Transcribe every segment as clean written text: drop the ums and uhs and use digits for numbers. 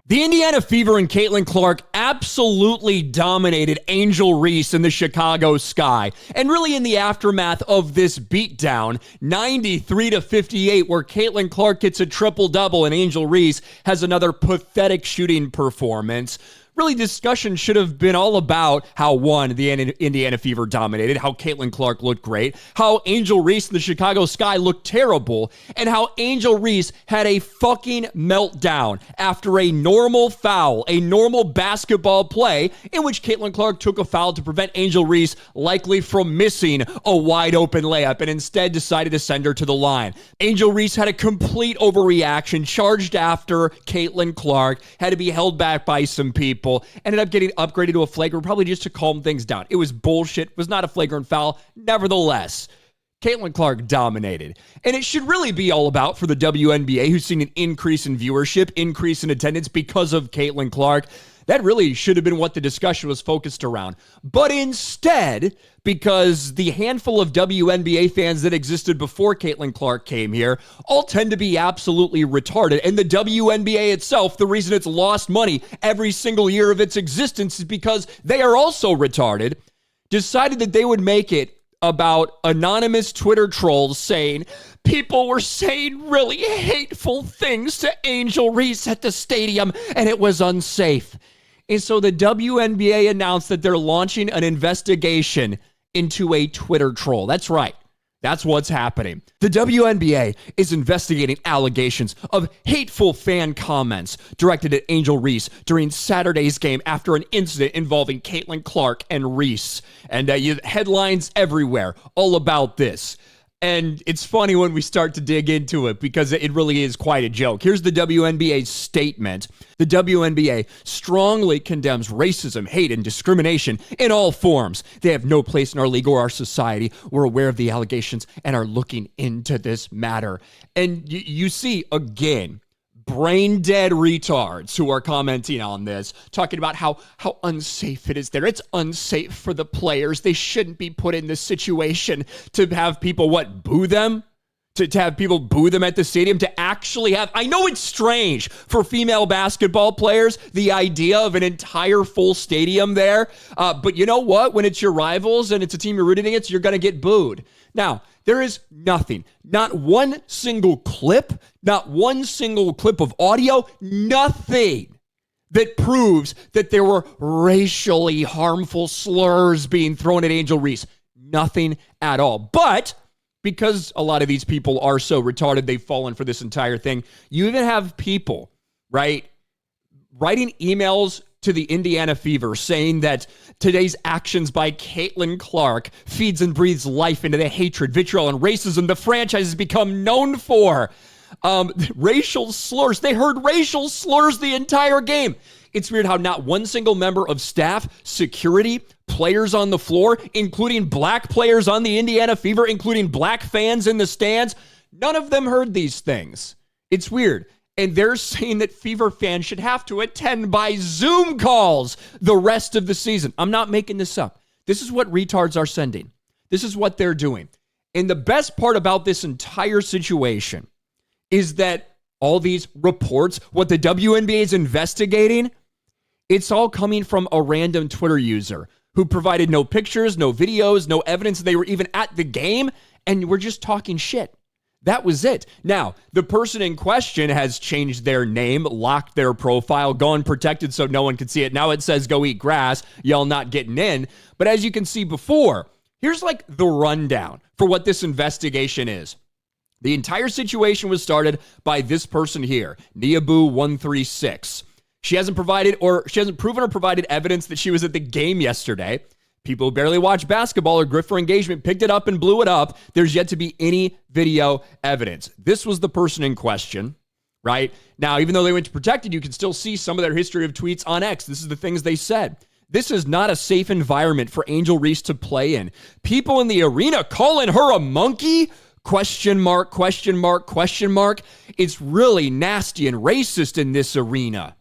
The Indiana Fever and Caitlin Clark absolutely dominated Angel Reese in the Chicago Sky. And really in the aftermath of this beatdown, 93-58, where Caitlin Clark gets a triple-double and Angel Reese has another pathetic shooting performance. Really, discussion should have been all about how, one, the Indiana Fever dominated, how Caitlin Clark looked great, how Angel Reese in the Chicago Sky looked terrible, and how Angel Reese had a fucking meltdown after a normal foul, a normal basketball play, in which Caitlin Clark took a foul to prevent Angel Reese likely from missing a wide-open layup, and instead decided to send her to the line. Angel Reese had a complete overreaction, charged after Caitlin Clark, had to be held back by some people, ended up getting upgraded to a flagrant, probably just to calm things down. It was bullshit. It was not a flagrant foul. Nevertheless, Caitlin Clark dominated. And it should really be all about for the WNBA, who's seen an increase in viewership, increase in attendance because of Caitlin Clark. That really should have been what the discussion was focused around. But instead, because the handful of WNBA fans that existed before Caitlin Clark came here all tend to be absolutely retarded. And the WNBA itself, the reason it's lost money every single year of its existence is because they are also retarded, decided that they would make it about anonymous Twitter trolls saying people were saying really hateful things to Angel Reese at the stadium and it was unsafe. And so the WNBA announced that they're launching an investigation into a Twitter troll. That's right. That's what's happening. The WNBA is investigating allegations of hateful fan comments directed at Angel Reese during Saturday's game after an incident involving Caitlin Clark and Reese. And headlines everywhere all about this. And it's funny when we start to dig into it because it really is quite a joke. Here's the WNBA's statement. The WNBA strongly condemns racism, hate, and discrimination in all forms. They have no place in our league or our society. We're aware of the allegations and are looking into this matter. And you see, again, brain dead retards who are commenting on this, talking about how unsafe it is there. It's unsafe for the players. They shouldn't be put in this situation to have people, boo them? To have people boo them at the stadium, to actually have, I know it's strange for female basketball players, the idea of an entire full stadium there, but you know what? When it's your rivals and it's a team you're rooting against, you're going to get booed. Now, there is nothing, not one single clip of audio, nothing that proves that there were racially harmful slurs being thrown at Angel Reese. Nothing at all. But because a lot of these people are so retarded, they've fallen for this entire thing. You even have people, right, writing emails to the Indiana Fever saying that today's actions by Caitlin Clark feeds and breathes life into the hatred, vitriol, and racism the franchise has become known for. Racial slurs. They heard racial slurs the entire game. It's weird how not one single member of staff, security, players on the floor, including black players on the Indiana Fever, including black fans in the stands, none of them heard these things. It's weird. And they're saying that Fever fans should have to attend by Zoom calls the rest of the season. I'm not making this up. This is what retards are sending. This is what they're doing. And the best part about this entire situation is that all these reports, what the WNBA is investigating, it's all coming from a random Twitter user who provided no pictures, no videos, no evidence they were even at the game, and we're just talking shit. That was it. Now, the person in question has changed their name, locked their profile, gone protected so no one could see it. Now it says go eat grass. Y'all not getting in. But as you can see before, here's like the rundown for what this investigation is. The entire situation was started by this person here, Neaboo136. She hasn't provided proven or provided evidence that she was at the game yesterday. People who barely watch basketball or grift for engagement picked it up and blew it up. There's yet to be any video evidence. This was the person in question, right? Now, even though they went to protected, you can still see some of their history of tweets on X. This is the things they said. This is not a safe environment for Angel Reese to play in. People in the arena calling her a monkey? Question mark, question mark, question mark. It's really nasty and racist in this arena.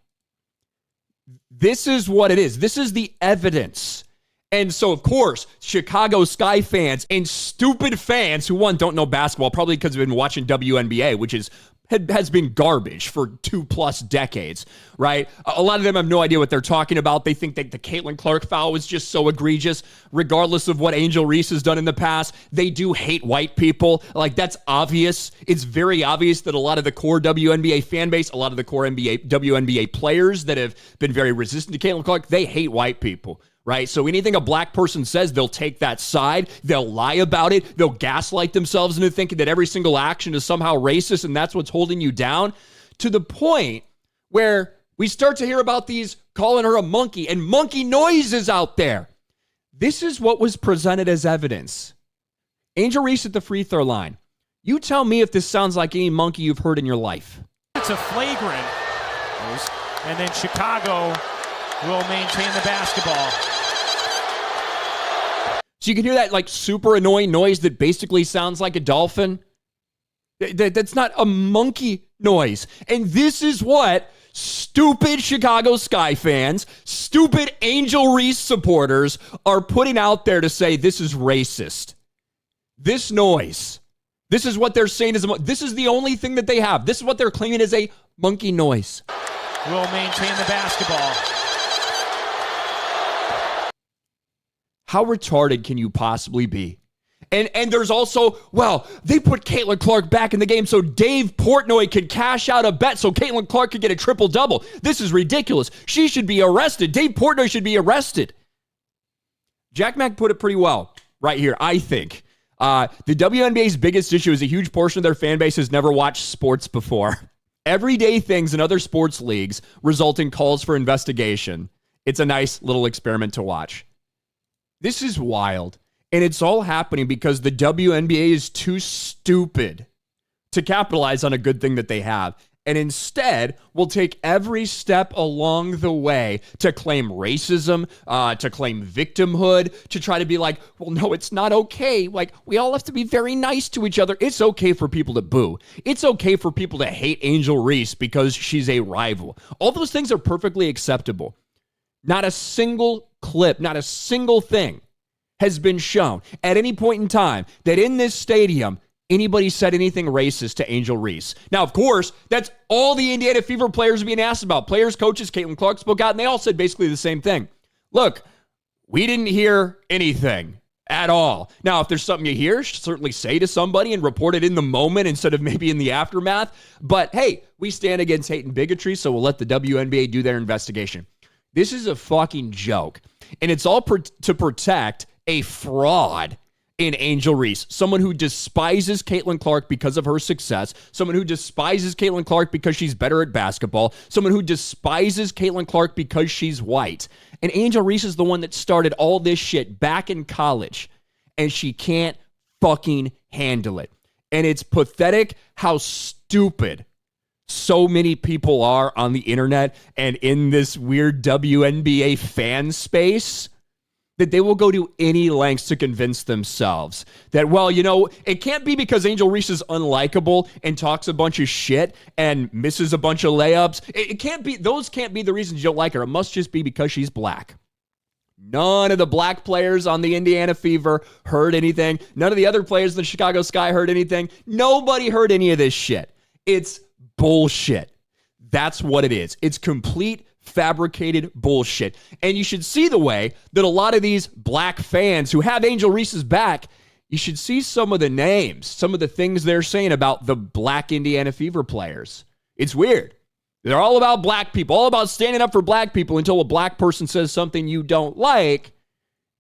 This is what it is. This is the evidence. And so, of course, Chicago Sky fans and stupid fans who, one, don't know basketball, probably because they've been watching WNBA, which is has been garbage for 2+ decades, right? A lot of them have no idea what they're talking about. They think that the Caitlin Clark foul was just so egregious, regardless of what Angel Reese has done in the past. They do hate white people. Like, that's obvious. It's very obvious that a lot of the core WNBA fan base, a lot of the core WNBA players that have been very resistant to Caitlin Clark, they hate white people. Right? So anything a black person says, they'll take that side. They'll lie about it. They'll gaslight themselves into thinking that every single action is somehow racist and that's what's holding you down, to the point where we start to hear about these calling her a monkey and monkey noises out there. This is what was presented as evidence. Angel Reese at the free throw line. You tell me if this sounds like any monkey you've heard in your life. It's a flagrant. And then Chicago will maintain the basketball. So you can hear that like super annoying noise that basically sounds like a dolphin. That's not a monkey noise. And this is what stupid Chicago Sky fans, stupid Angel Reese supporters are putting out there to say this is racist. This noise. This is what they're saying is this is the only thing that they have. This is what they're claiming is a monkey noise. Will maintain the basketball. How retarded can you possibly be? And there's also, well, they put Caitlin Clark back in the game so Dave Portnoy could cash out a bet so Caitlin Clark could get a triple-double. This is ridiculous. She should be arrested. Dave Portnoy should be arrested. Jack Mack put it pretty well right here, I think. The WNBA's biggest issue is a huge portion of their fan base has never watched sports before. Everyday things in other sports leagues result in calls for investigation. It's a nice little experiment to watch. This is wild, and it's all happening because the WNBA is too stupid to capitalize on a good thing that they have, and instead will take every step along the way to claim racism, to claim victimhood, to try to be like, well, no, it's not okay. Like, we all have to be very nice to each other. It's okay for people to boo. It's okay for people to hate Angel Reese because she's a rival. All those things are perfectly acceptable. Not a single clip, not a single thing has been shown at any point in time that in this stadium, anybody said anything racist to Angel Reese. Now, of course, that's all the Indiana Fever players are being asked about. Players, coaches, Caitlin Clark spoke out, and they all said basically the same thing. Look, we didn't hear anything at all. Now, if there's something you hear, certainly say to somebody and report it in the moment instead of maybe in the aftermath. But hey, we stand against hate and bigotry, so we'll let the WNBA do their investigation. This is a fucking joke. And it's all to protect a fraud in Angel Reese, someone who despises Caitlin Clark because of her success, someone who despises Caitlin Clark because she's better at basketball, someone who despises Caitlin Clark because she's white. And Angel Reese is the one that started all this shit back in college, and she can't fucking handle it. And it's pathetic how stupid so many people are on the internet and in this weird WNBA fan space that they will go to any lengths to convince themselves that, well, you know, it can't be because Angel Reese is unlikable and talks a bunch of shit and misses a bunch of layups. It can't be, those can't be the reasons you don't like her. It must just be because she's black. None of the black players on the Indiana Fever heard anything. None of the other players in the Chicago Sky heard anything. Nobody heard any of this shit. It's bullshit. That's what it is. It's complete fabricated bullshit. And you should see the way that a lot of these black fans who have Angel Reese's back, you should see some of the names, some of the things they're saying about the black Indiana Fever players. It's weird. They're all about black people, all about standing up for black people until a black person says something you don't like.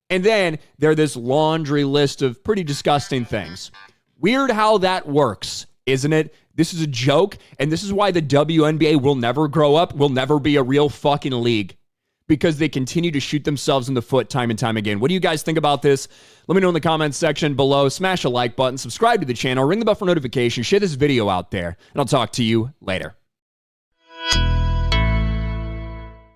And then they're this laundry list of pretty disgusting things. Weird how that works, isn't it? This is a joke, and this is why the WNBA will never grow up, will never be a real fucking league, because they continue to shoot themselves in the foot time and time again. What do you guys think about this? Let me know in the comments section below. Smash a like button, subscribe to the channel, ring the bell for notifications, share this video out there, and I'll talk to you later.